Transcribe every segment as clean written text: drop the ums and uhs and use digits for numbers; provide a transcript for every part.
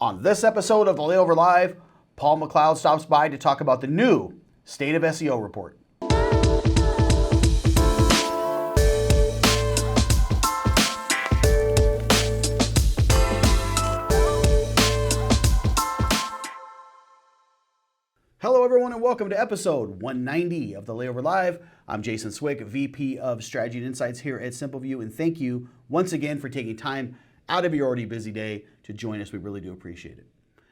On this episode of the Layover Live, Paul McLeod stops by to talk about the new State of SEO report. Hello, everyone, and welcome to episode 190 of the Layover Live. I'm Jason Swick, VP of Strategy and Insights here at SimpleView, and thank you once again for taking time out of your already busy day to join us. We really do appreciate it.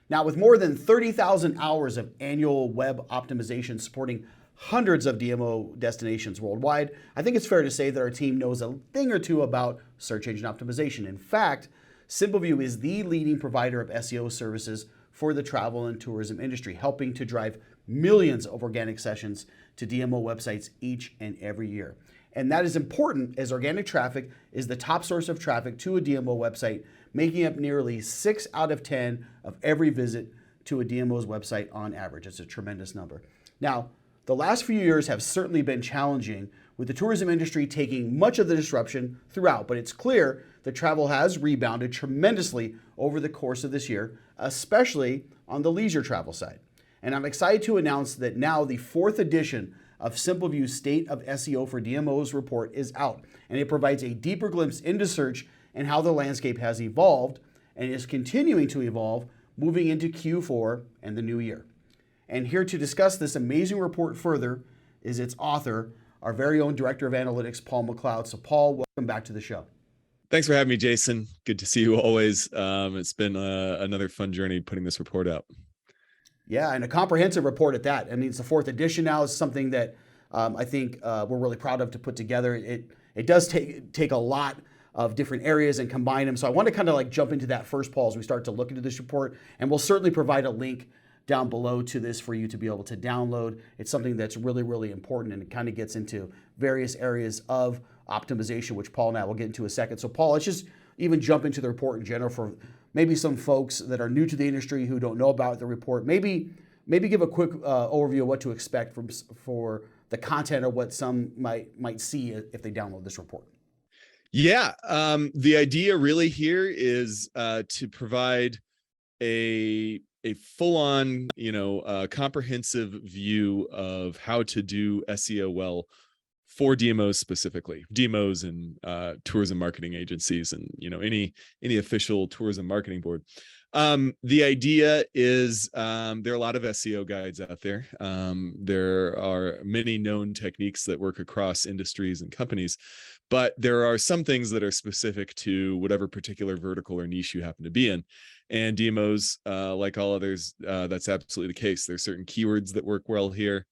Now, with more than 30,000 hours of annual web optimization supporting hundreds of DMO destinations worldwide, I think it's fair to say that our team knows a thing or two about search engine optimization. In fact, SimpleView is the leading provider of SEO services for the travel and tourism industry, helping to drive millions of organic sessions to DMO websites each and every year. And that is important as organic traffic is the top source of traffic to a DMO website, making up nearly 6 out of 10 of every visit to a DMO's website on average. It's a tremendous number. Now, the last few years have certainly been challenging, with the tourism industry taking much of the disruption throughout, but it's clear that travel has rebounded tremendously over the course of this year, especially on the leisure travel side. And I'm excited to announce that now the 4th edition of SimpleView's State of SEO for DMOs report is out, and it provides a deeper glimpse into search and how the landscape has evolved and is continuing to evolve moving into Q4 and the new year. And here to discuss this amazing report further is its author, our very own Director of Analytics, Paul McLeod. So Paul, welcome back to the show. Thanks for having me, Jason. Good to see you always. It's been another fun journey putting this report out. Yeah, and a comprehensive report at that. I mean, it's the 4th edition now. It's something that I think we're really proud of to put together. It does take a lot of different areas and combine them. So I want to kind of like jump into that first, Paul, as we start to look into this report. And we'll certainly provide a link down below to this for you to be able to download. It's something that's really, really important, and it kind of gets into various areas of optimization, which Paul and I will get into in a second. So Paul, let's just even jump into the report in general for maybe some folks that are new to the industry who don't know about the report. Maybe give a quick overview of what to expect for the content or what some might see if they download this report. Yeah, the idea really here is to provide a full-on, comprehensive view of how to do SEO well for DMOs specifically, DMOs and tourism marketing agencies, and any official tourism marketing board. The idea is there are a lot of SEO guides out there. There are many known techniques that work across industries and companies, but there are some things that are specific to whatever particular vertical or niche you happen to be in. And DMOs, like all others, that's absolutely the case. There's certain keywords that work well here,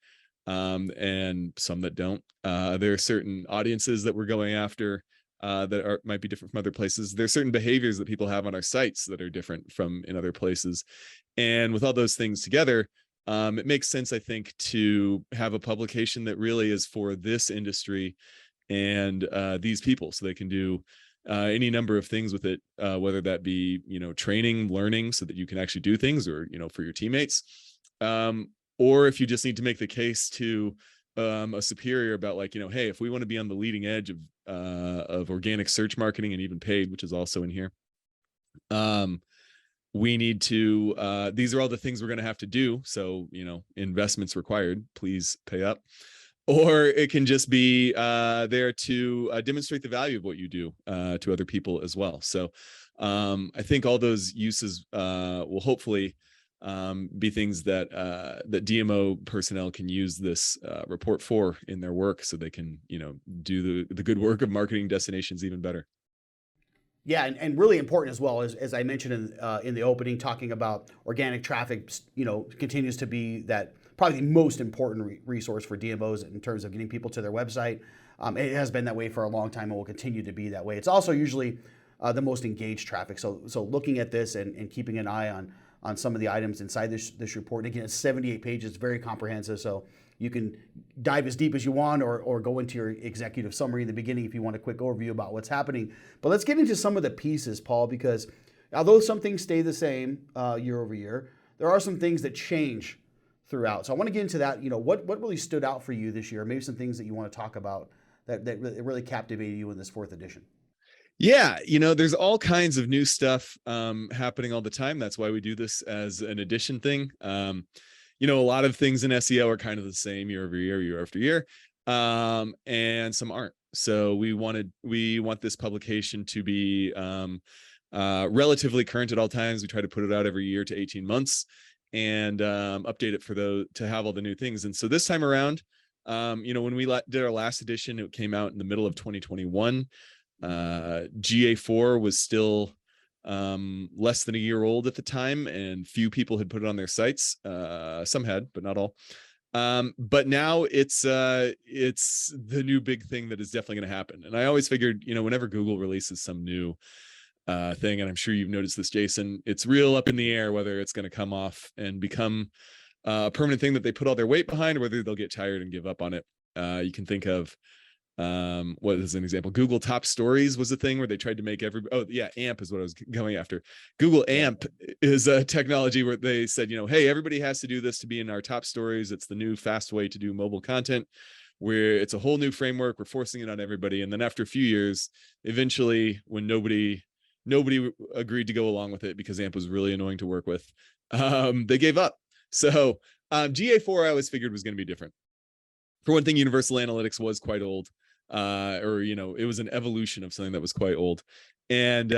and some that don't. There are certain audiences that we're going after that might be different from other places. There's certain behaviors that people have on our sites that are different from in other places. And with all those things together, it makes sense, I think, to have a publication that really is for this industry and these people, so they can do any number of things with it, whether that be, training, learning, so that you can actually do things, or, for your teammates. Or if you just need to make the case to a superior about, like, hey, if we want to be on the leading edge of organic search marketing and even paid, which is also in here, we need to, these are all the things we're going to have to do. So, investments required, please pay up. Or it can just be there to demonstrate the value of what you do to other people as well. So I think all those uses will hopefully be things that that DMO personnel can use this report for in their work, so they can do the good work of marketing destinations even better. Yeah, and really important as well, as I mentioned in the opening, talking about organic traffic, continues to be that probably the most important resource for DMOs in terms of getting people to their website. It has been that way for a long time and will continue to be that way. It's also usually the most engaged traffic. So looking at this and keeping an eye on some of the items inside this report. And again, it's 78 pages, very comprehensive. So you can dive as deep as you want, or go into your executive summary in the beginning if you want a quick overview about what's happening. But let's get into some of the pieces, Paul, because although some things stay the same year over year, there are some things that change throughout. So I want to get into that. What really stood out for you this year? Maybe some things that you want to talk about that really captivated you in this 4th edition. Yeah, there's all kinds of new stuff happening all the time. That's why we do this as an addition thing. A lot of things in SEO are kind of the same year over year, year after year, and some aren't. So we want this publication to be relatively current at all times. We try to put it out every year to 18 months and update it to have all the new things. And so this time around, when we did our last edition, it came out in the middle of 2021. GA4 was still less than a year old at the time, and few people had put it on their sites. Some had, but not all. But now it's the new big thing that is definitely going to happen. And I always figured, whenever Google releases some new thing, and I'm sure you've noticed this, Jason, it's real up in the air whether it's going to come off and become a permanent thing that they put all their weight behind, or whether they'll get tired and give up on it. You can think of what is an example? Google Top Stories was a thing where they tried to make AMP is what I was going after. Google AMP is a technology where they said, hey, everybody has to do this to be in our top stories. It's the new fast way to do mobile content, where it's a whole new framework. We're forcing it on everybody. And then after a few years, eventually, when nobody agreed to go along with it because AMP was really annoying to work with, they gave up. So GA4 I always figured was going to be different. For one thing, Universal Analytics was quite old. It was an evolution of something that was quite old, and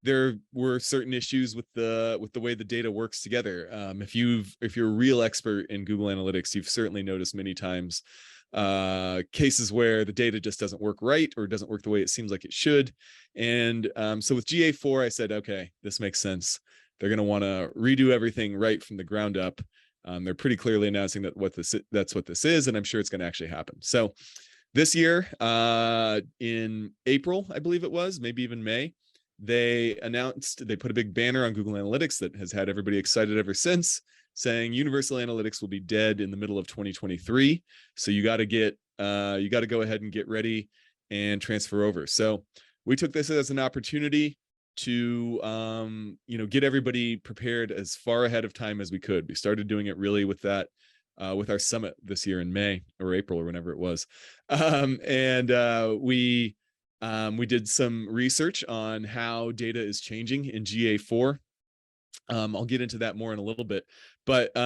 there were certain issues with the way the data works together. If you're a real expert in Google Analytics, you've certainly noticed many times cases where the data just doesn't work right, or doesn't work the way it seems like it should. And so with GA4, I said, okay, this makes sense. They're going to want to redo everything right from the ground up. They're pretty clearly announcing that's what this is, and I'm sure it's going to actually happen. So this year, in April, I believe it was, maybe even May, they put a big banner on Google Analytics that has had everybody excited ever since, saying Universal Analytics will be dead in the middle of 2023. So you got to go ahead and get ready and transfer over. So we took this as an opportunity to get everybody prepared as far ahead of time as we could. We started doing it really with that with our summit this year in May or April or whenever it was. We did some research on how data is changing in GA4. I'll get into that more in a little bit, but we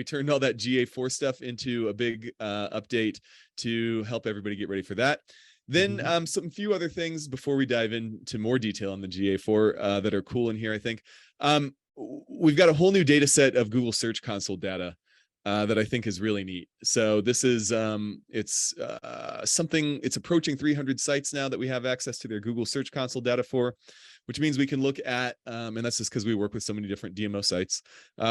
turned all that GA4 stuff into a big update to help everybody get ready for that. Then some few other things before we dive into more detail on the GA4 that are cool in here, I think. We've got a whole new data set of Google Search Console data that I think is really neat. So this is it's approaching 300 sites now that we have access to their Google Search Console data for, which means we can look at, and that's just because we work with so many different DMO sites.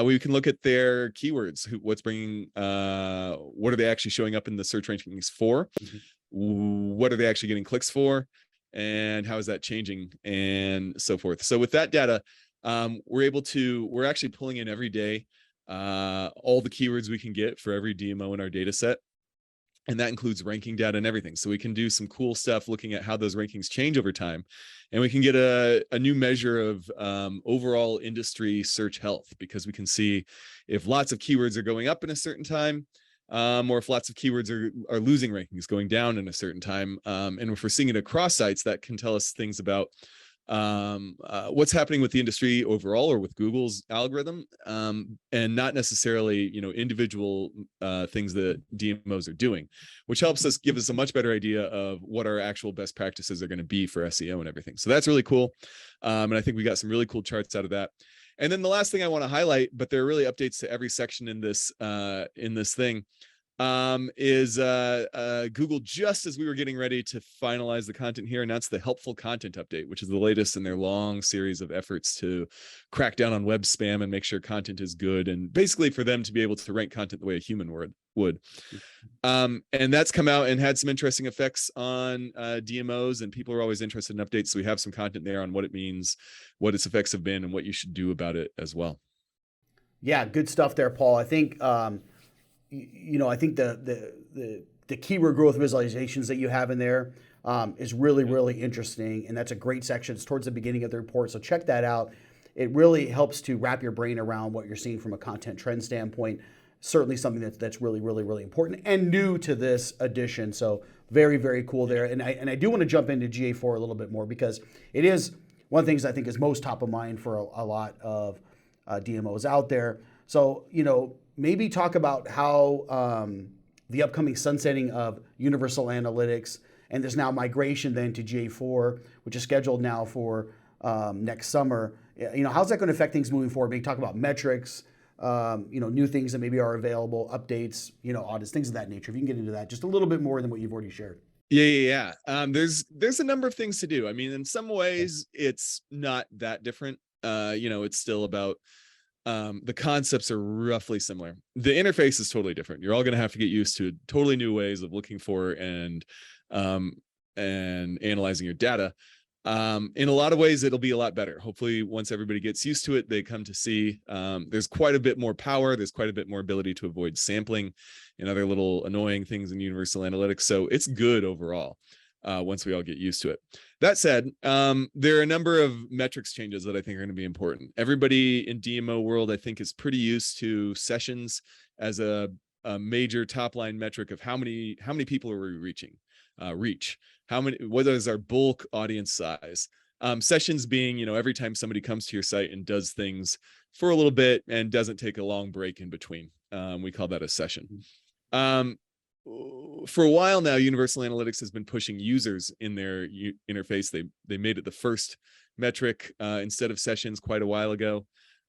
We can look at their keywords, what are they actually showing up in the search rankings for? What are they actually getting clicks for? And how is that changing, and so forth. So with that data, we're actually pulling in every day all the keywords we can get for every DMO in our data set. And that includes ranking data and everything. So we can do some cool stuff looking at how those rankings change over time. And we can get a new measure of overall industry search health, because we can see if lots of keywords are going up in a certain time, or if lots of keywords are losing rankings, going down in a certain time. And if we're seeing it across sites, that can tell us things about what's happening with the industry overall, or with Google's algorithm, and not necessarily individual things that DMOs are doing, which helps us give us a much better idea of what our actual best practices are going to be for SEO and everything. So that's really cool, and I think we got some really cool charts out of that. And then the last thing I want to highlight, but there are really updates to every section in this thing, is Google, just as we were getting ready to finalize the content here, announced the helpful content update, which is the latest in their long series of efforts to crack down on web spam and make sure content is good, and basically for them to be able to rank content the way a human would. And that's come out and had some interesting effects on DMOs, and people are always interested in updates. So we have some content there on what it means, what its effects have been, and what you should do about it as well. Yeah, good stuff there, Paul. I think I think the keyword growth visualizations that you have in there is really, really interesting. And that's a great section. It's towards the beginning of the report. So check that out. It really helps to wrap your brain around what you're seeing from a content trend standpoint. certainly something that's really, really, really important and new to this edition. So very, very cool there. And I do want to jump into GA4 a little bit more because it is one of the things I think is most top of mind for a lot of DMOs out there. So, maybe talk about how the upcoming sunsetting of Universal Analytics and there's now migration then to GA4, which is scheduled now for next summer. How's that going to affect things moving forward? Maybe talk about metrics, new things that maybe are available, updates, audits, things of that nature. If you can get into that just a little bit more than what you've already shared. Yeah. There's a number of things to do. I mean, in some ways, it's not that different. It's still about the concepts are roughly similar. The interface is totally different. You're all going to have to get used to totally new ways of looking for and analyzing your data. In a lot of ways, it'll be a lot better. Hopefully, once everybody gets used to it, they come to see there's quite a bit more power. There's quite a bit more ability to avoid sampling and other little annoying things in Universal Analytics. So it's good overall once we all get used to it. That said, there are a number of metrics changes that I think are going to be important. Everybody in DMO world, I think, is pretty used to sessions as a major top line metric of how many people are we reaching. What is our bulk audience size? Sessions being, every time somebody comes to your site and does things for a little bit and doesn't take a long break in between. We call that a session. For a while now, Universal Analytics has been pushing users in their interface. They made it the first metric instead of sessions quite a while ago.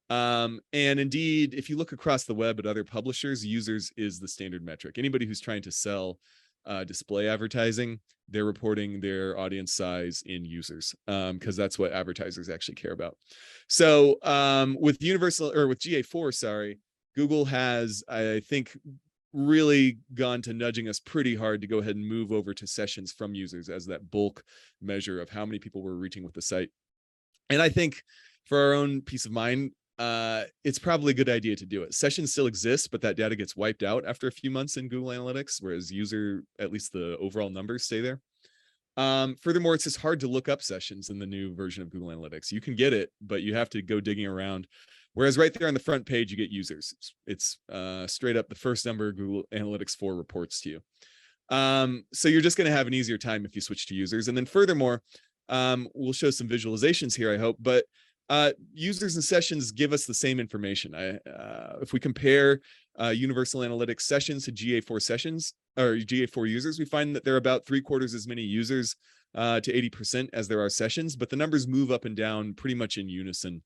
And indeed, if you look across the web at other publishers, users is the standard metric. Anybody who's trying to sell display advertising, they're reporting their audience size in users because that's what advertisers actually care about. So with GA4, Google has, I think, really gone to nudging us pretty hard to go ahead and move over to sessions from users as that bulk measure of how many people we're reaching with the site. And I think for our own peace of mind, it's probably a good idea to do it. Sessions still exist, but that data gets wiped out after a few months in Google Analytics, whereas user, at least the overall numbers stay there. Furthermore, it's just hard to look up sessions in the new version of Google Analytics. You can get it, but you have to go digging around. Whereas right there on the front page, you get users. It's straight up the first number Google Analytics 4 reports to you. So you're just going to have an easier time if you switch to users. And then furthermore, we'll show some visualizations here, I hope, but users and sessions give us the same information. If we compare Universal Analytics sessions to GA4 sessions or GA4 users, we find that there are about 3/4 as many users to 80% as there are sessions, but the numbers move up and down pretty much in unison.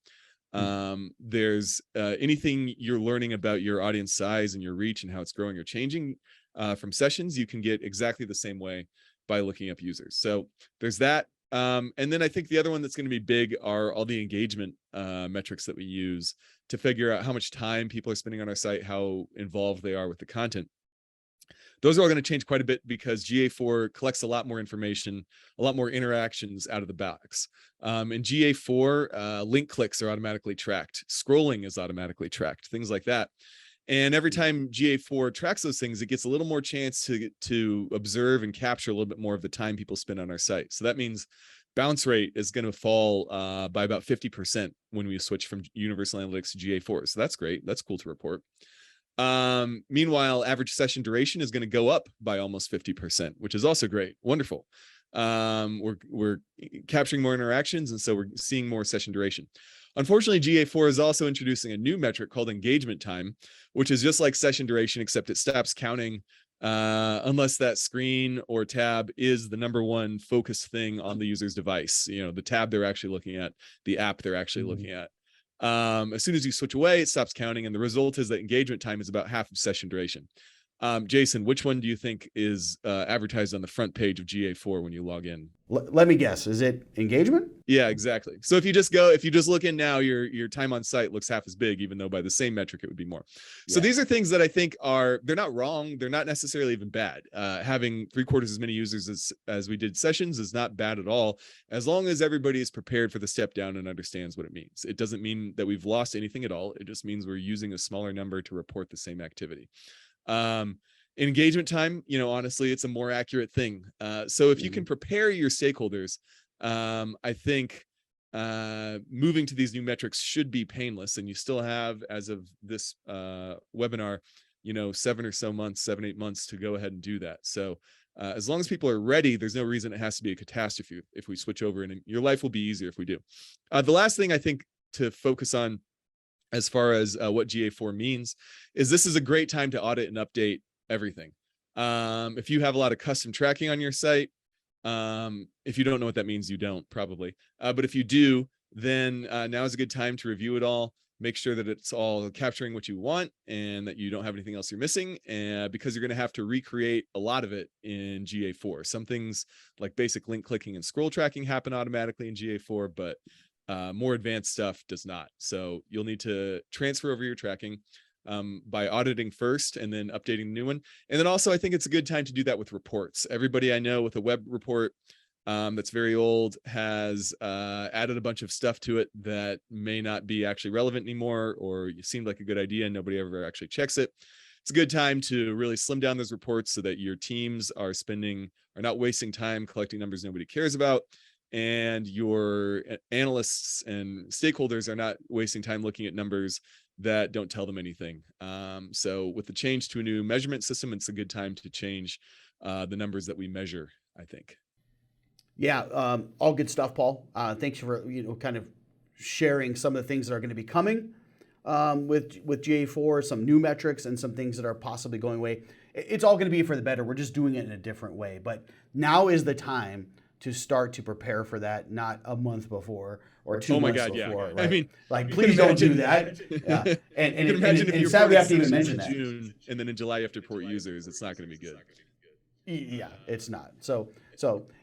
There's anything you're learning about your audience size and your reach and how it's growing or changing from sessions, you can get exactly the same way by looking up users. So there's that. And then I think the other one that's going to be big are all the engagement metrics that we use to figure out how much time people are spending on our site, how involved they are with the content. Those are all going to change quite a bit because GA4 collects a lot more information, a lot more interactions out of the box. In GA4, link clicks are automatically tracked. Scrolling is automatically tracked, things like that. And every time GA4 tracks those things, it gets a little more chance to observe and capture a little bit more of the time people spend on our site. So that means bounce rate is going to fall by about 50% when we switch from Universal Analytics to GA4. So that's great. That's cool to report. Meanwhile, average session duration is going to go up by almost 50%, which is also great. Wonderful. We're capturing more interactions, and so we're seeing more session duration. Unfortunately, GA4 is also introducing a new metric called engagement time, which is just like session duration, except it stops counting unless that screen or tab is the number one focus thing on the user's device. The tab they're actually looking at, the app they're actually looking at. As soon as you switch away, it stops counting, and the result is that engagement time is about half of session duration. Jason, which one do you think is advertised on the front page of GA4 when you log in? Let me guess. Is it engagement? Yeah, exactly. So if you just look in now, your time on site looks half as big, even though by the same metric it would be more. So these are things that I think they're not wrong. They're not necessarily even bad. Having 3/4 as many users as we did sessions is not bad at all, as long as everybody is prepared for the step down and understands what it means. It doesn't mean that we've lost anything at all. It just means we're using a smaller number to report the same activity. Engagement time, honestly, it's a more accurate thing. So if you can prepare your stakeholders, I think moving to these new metrics should be painless. And you still have, as of this webinar, 7 or so months, 7-8 months to go ahead and do that. So as long as people are ready, there's no reason it has to be a catastrophe if we switch over, and your life will be easier if we do. The last thing I think to focus on as far as what GA4 means is this is a great time to audit and update everything. If you have a lot of custom tracking on your site, if you don't know what that means, you don't probably. But if you do, then now is a good time to review it all. Make sure that it's all capturing what you want and that you don't have anything else you're missing, because you're going to have to recreate a lot of it in GA4. Some things like basic link clicking and scroll tracking happen automatically in GA4, but more advanced stuff does not. So you'll need to transfer over your tracking by auditing first and then updating the new one. And then also, I think it's a good time to do that with reports. Everybody I know with a web report that's very old has added a bunch of stuff to it that may not be actually relevant anymore, or it seemed like a good idea and nobody ever actually checks it. It's a good time to really slim down those reports so that your teams are not wasting time collecting numbers nobody cares about, and your analysts and stakeholders are not wasting time looking at numbers that don't tell them anything. So with the change to a new measurement system, it's a good time to change the numbers that we measure, I think. Yeah, all good stuff, Paul. Thanks for kind of sharing some of the things that are going to be coming with GA4, some new metrics and some things that are possibly going away. It's all going to be for the better. We're just doing it in a different way. But now is the time to start to prepare for that, not a month before or 2 months before. Yeah. Right? I mean, like, please don't do that. Yeah. And sadly, we have to even mention that. June, and then in July you have to report users. It's not going to be good. Yeah, it's not. So,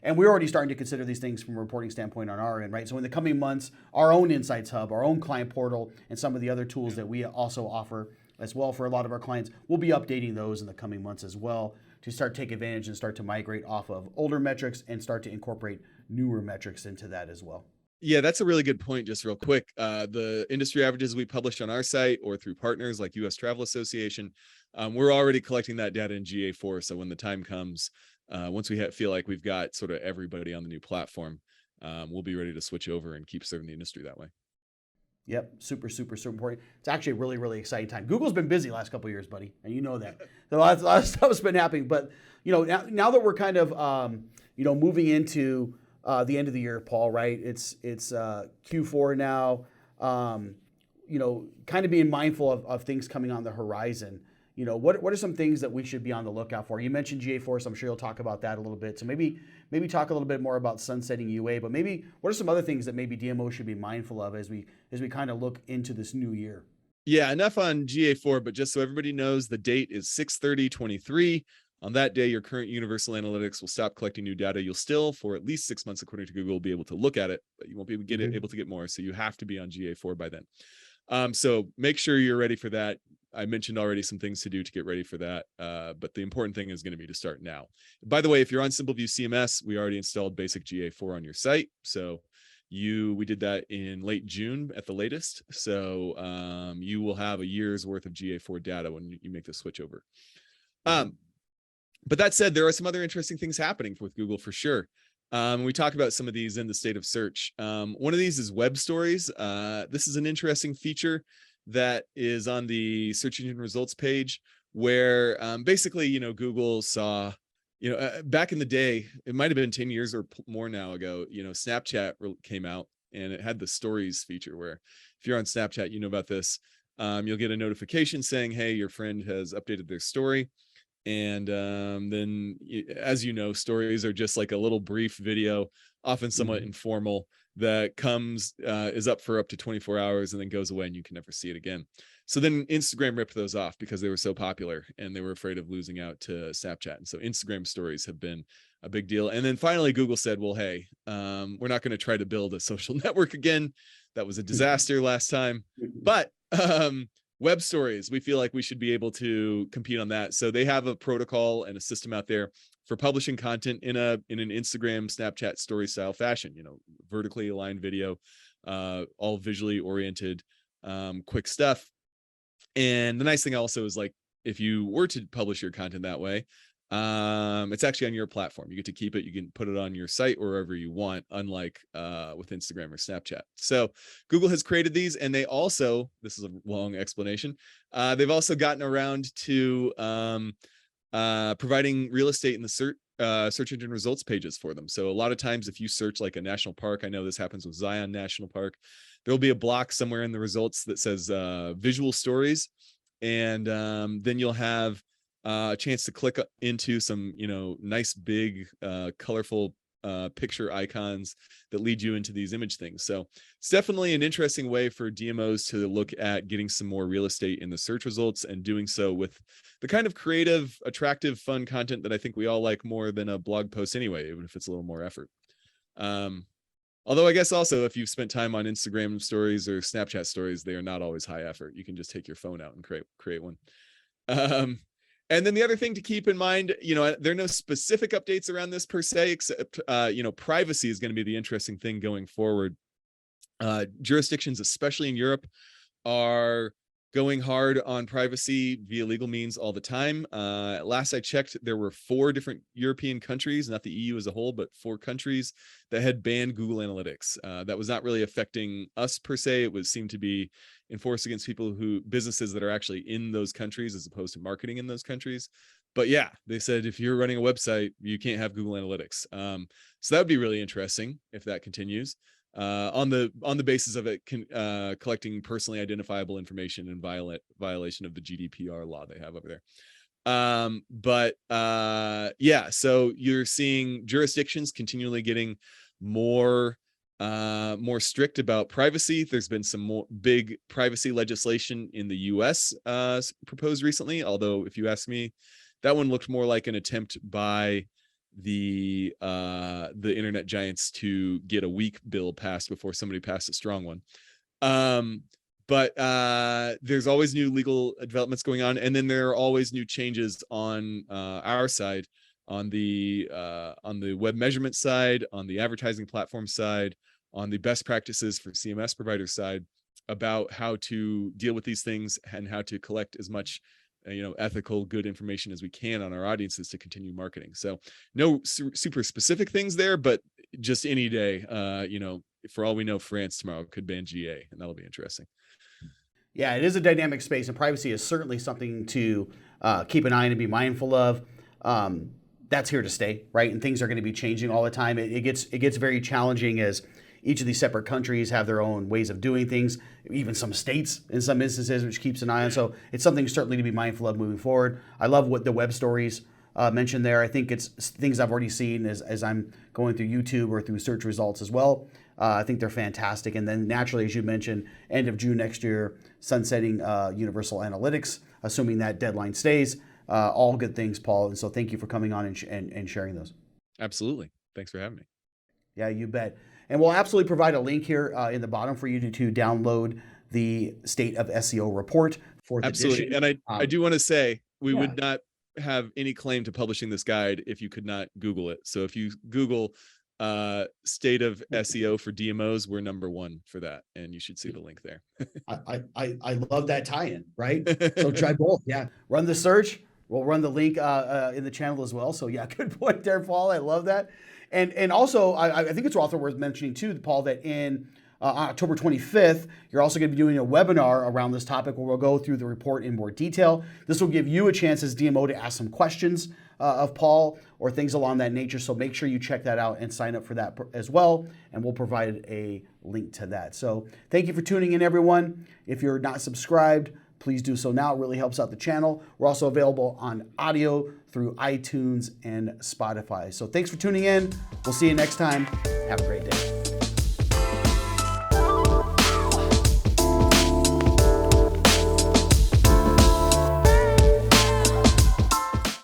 and we're already starting to consider these things from a reporting standpoint on our end, right? So in the coming months, our own Insights Hub, our own client portal, and some of the other tools that we also offer as well for a lot of our clients, we'll be updating those in the coming months as well to start to take advantage and start to migrate off of older metrics and start to incorporate newer metrics into that as well. Yeah, that's a really good point. Just real quick, the industry averages we publish on our site or through partners like U.S. Travel Association, we're already collecting that data in GA4. So when the time comes, once we feel like we've got sort of everybody on the new platform, we'll be ready to switch over and keep serving the industry that way. Yep, super important. It's actually a really, really exciting time. Google's been busy the last couple of years, buddy, and you know that. So a lot of stuff has been happening. But now that we're kind of moving into the end of the year, Paul, right? It's Q4 now. Kind of being mindful of things coming on the horizon. What are some things that we should be on the lookout for? You mentioned GA4, so I'm sure you'll talk about that a little bit. So maybe talk a little bit more about sunsetting UA, but maybe what are some other things that maybe DMO should be mindful of as we kind of look into this new year? Yeah, enough on GA4, but just so everybody knows, the date is 6/30/23. On that day, your current Universal Analytics will stop collecting new data. You'll still, for at least 6 months, according to Google, be able to look at it, but you won't be able to get more. So you have to be on GA4 by then. So make sure you're ready for that. I mentioned already some things to do to get ready for that, but the important thing is going to be to start now. By the way, if you're on SimpleView CMS, we already installed basic GA4 on your site. So we did that in late June at the latest. So you will have a year's worth of GA4 data when you make the switch over. But that said, there are some other interesting things happening with Google for sure. We talk about some of these in the State of Search. One of these is web stories. This is an interesting feature that is on the search engine results page where basically, Google saw, back in the day, it might've been 10 years or more now ago, Snapchat came out and it had the stories feature where if you're on Snapchat, you know about this, you'll get a notification saying, hey, your friend has updated their story. And then, as you know, stories are just like a little brief video, often somewhat informal, that is up for up to 24 hours and then goes away and you can never see it again. So then Instagram ripped those off because they were so popular and they were afraid of losing out to Snapchat. And so Instagram stories have been a big deal. And then finally, Google said, well, hey, we're not going to try to build a social network again. That was a disaster last time. But web stories, we feel like we should be able to compete on that. So they have a protocol and a system out there for publishing content in an Instagram, Snapchat story style fashion, vertically aligned video, all visually oriented, quick stuff. And the nice thing also is, like, if you were to publish your content that way, It's actually on your platform. You get to keep it. You can put it on your site or wherever you want, unlike with Instagram or Snapchat. So Google has created these, and they also, this is a long explanation, they've also gotten around to providing real estate in the search engine results pages for them. So a lot of times if you search like a national park, I know this happens with Zion National Park, there'll be a block somewhere in the results that says visual stories. And then you'll have a chance to click into some, nice, big, colorful picture icons that lead you into these image things. So it's definitely an interesting way for DMOs to look at getting some more real estate in the search results, and doing so with the kind of creative, attractive, fun content that I think we all like more than a blog post anyway, even if it's a little more effort. Although I guess also if you've spent time on Instagram stories or Snapchat stories, they are not always high effort. You can just take your phone out and create one. And then the other thing to keep in mind, there are no specific updates around this per se, except, privacy is going to be the interesting thing going forward. Jurisdictions, especially in Europe, are going hard on privacy via legal means all the time. Last I checked, there were 4 different European countries, not the EU as a whole, but 4 countries that had banned Google Analytics. That was not really affecting us per se. It seemed to be enforced against businesses that are actually in those countries as opposed to marketing in those countries. But yeah, they said if you're running a website, you can't have Google Analytics. So that would be really interesting if that continues. On the basis of it collecting personally identifiable information in violation of the GDPR law they have over there. Yeah, so you're seeing jurisdictions continually getting more strict about privacy. There's been some more big privacy legislation in the US proposed recently, although if you ask me, that one looked more like an attempt by the internet giants to get a weak bill passed before somebody passed a strong one. But there's always new legal developments going on, and then there are always new changes on our side, on the web measurement side, on the advertising platform side, on the best practices for CMS provider side, about how to deal with these things and how to collect as much ethical, good information as we can on our audiences to continue marketing. So no super specific things there, but just any day, for all we know, France tomorrow could ban GA, and that'll be interesting. Yeah, it is a dynamic space, and privacy is certainly something to keep an eye on and be mindful of. That's here to stay, right? And things are going to be changing all the time. It gets very challenging as each of these separate countries have their own ways of doing things, even some states in some instances, which keeps an eye on. So it's something certainly to be mindful of moving forward. I love what the web stories mentioned there. I think it's things I've already seen as I'm going through YouTube or through search results as well. I think they're fantastic. And then naturally, as you mentioned, end of June next year, sunsetting Universal Analytics, assuming that deadline stays. All good things, Paul. And so thank you for coming on and sharing those. Absolutely. Thanks for having me. Yeah, you bet. And we'll absolutely provide a link here in the bottom for you to download the State of SEO report for the Absolutely. edition. And I do want to say we would not have any claim to publishing this guide if you could not Google it. So if you Google State of SEO for DMOs, we're #1 for that, and you should see the link there. I love that tie-in, right? So try both. Yeah, run the search. We'll run the link in the channel as well. So yeah, good point there, Paul. I love that. And also, I think it's also worth mentioning too, Paul, that in October 25th, you're also going to be doing a webinar around this topic where we'll go through the report in more detail. This will give you a chance as DMO to ask some questions of Paul or things along that nature. So make sure you check that out and sign up for that as well. And we'll provide a link to that. So thank you for tuning in, everyone. If you're not subscribed, please do so now. It really helps out the channel. We're also available on audio through iTunes and Spotify. So thanks for tuning in. We'll see you next time. Have a great day.